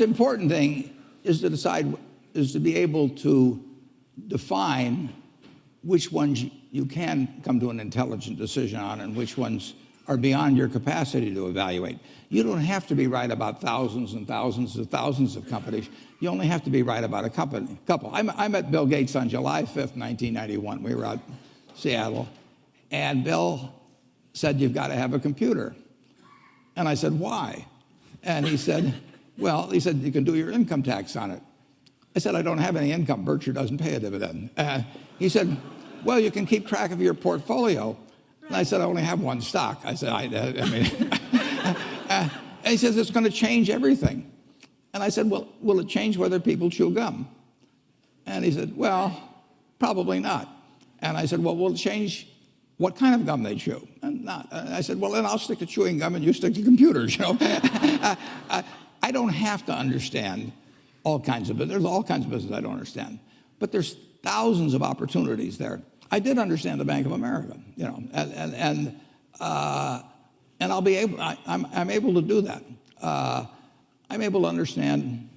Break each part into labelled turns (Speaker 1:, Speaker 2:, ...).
Speaker 1: important thing is to be able to define which ones you can come to an intelligent decision on and which ones are beyond your capacity to evaluate. You don't have to be right about thousands and thousands and thousands of companies. You only have to be right about a couple. I met Bill Gates on July 5th, 1991. We were out in Seattle, and Bill said, "You've got to have a computer." And I said, "Why?" And he said, "Well," he said, "you can do your income tax on it." I said, "I don't have any income. Berkshire doesn't pay a dividend." He said, "Well, you can keep track of your portfolio." And I said, "I only have one stock." I said, I mean, and he says, "It's going to change everything." And I said, "Well, will it change whether people chew gum?" And he said, "Well, probably not." And I said, "Well, will it change what kind of gum they chew?" And not. And I said, "Well, then I'll stick to chewing gum and you stick to computers, you know." I don't have to understand all kinds of business. There's all kinds of business I don't understand. But there's thousands of opportunities there. I did understand the Bank of America, you know, and I'll be able. I'm able to do that. I'm able to understand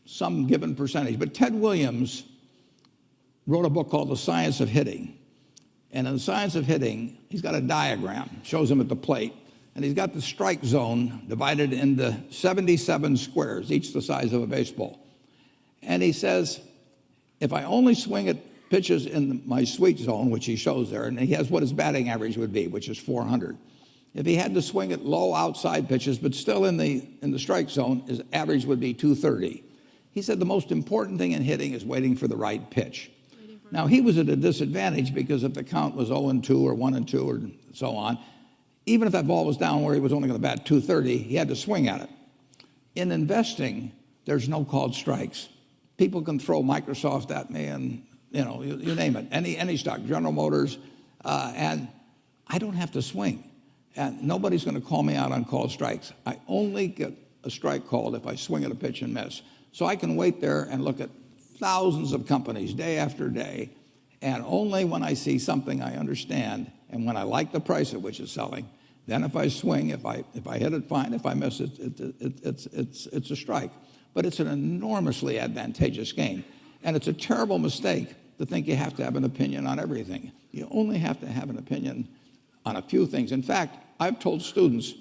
Speaker 1: some given percentage. But Ted Williams wrote a book called The Science of Hitting, and in The Science of Hitting, he's got a diagram, shows him at the plate, and he's got the strike zone divided into 77 squares, each the size of a baseball. And he says, if I only swing at pitches in my sweet zone, which he shows there, and he has what his batting average would be, which is 400. If he had to swing at low outside pitches, but still in the strike zone, his average would be 230. He said the most important thing in hitting is waiting for the right pitch. Now, he was at a disadvantage because if the count was 0-2 or 1-2 or so on, even if that ball was down where he was only going to bat 230, he had to swing at it. In investing, there's no called strikes. People can throw Microsoft at me and, you know, you name it, any stock, General Motors, and I don't have to swing. And nobody's going to call me out on called strikes. I only get a strike called if I swing at a pitch and miss. So I can wait there and look at thousands of companies day after day, and only when I see something I understand and when I like the price at which it's selling, then if I swing, if I hit it, fine. If I miss it, it's a strike. But it's an enormously advantageous game. And it's a terrible mistake to think you have to have an opinion on everything. You only have to have an opinion on a few things. In fact, I've told students,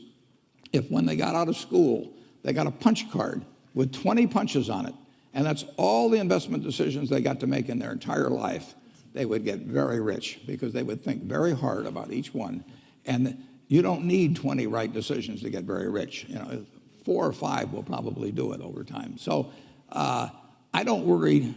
Speaker 1: if when they got out of school, they got a punch card with 20 punches on it, and that's all the investment decisions they got to make in their entire life, they would get very rich because they would think very hard about each one. And you don't need 20 right decisions to get very rich. You know, 4 or 5 will probably do it over time. So I don't worry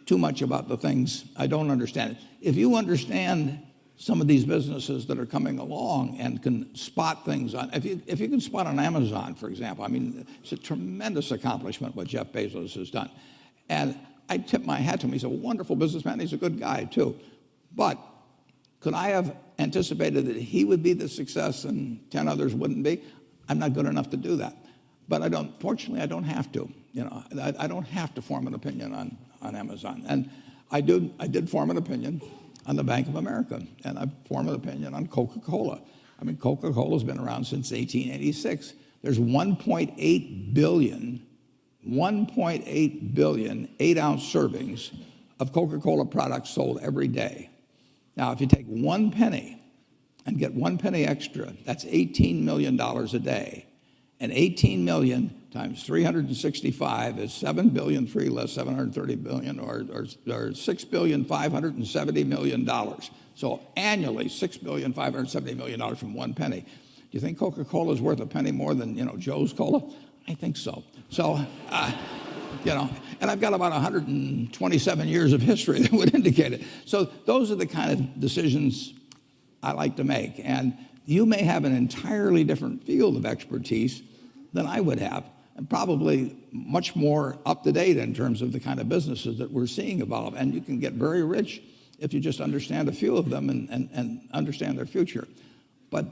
Speaker 1: too much about the things I don't understand. If you understand some of these businesses that are coming along and can spot things on, if you can spot on Amazon, for example, I mean, it's a tremendous accomplishment what Jeff Bezos has done. And I tip my hat to him. He's a wonderful businessman. He's a good guy, too. But could I have anticipated that he would be the success and 10 others wouldn't be? I'm not good enough to do that. But fortunately, I don't have to. You know, I don't have to form an opinion on Amazon. And I did form an opinion on the Bank of America, and I formed an opinion on Coca-Cola. I mean, Coca-Cola's been around since 1886. There's 1.8 billion 8-ounce servings of Coca-Cola products sold every day. Now, if you take 1 penny and get 1 penny extra, that's $18 million a day. And 18 million times 365 is 7 billion, 3 less 730 billion, or $6,570,000,000. So annually, $6,570,000,000 from 1 penny. Do you think Coca-Cola is worth a penny more than, you know, Joe's Cola? I think so. So, you know, and I've got about 127 years of history that would indicate it. So those are the kind of decisions I like to make. And you may have an entirely different field of expertise than I would have, and probably much more up to date in terms of the kind of businesses that we're seeing evolve. And you can get very rich if you just understand a few of them and understand their future. But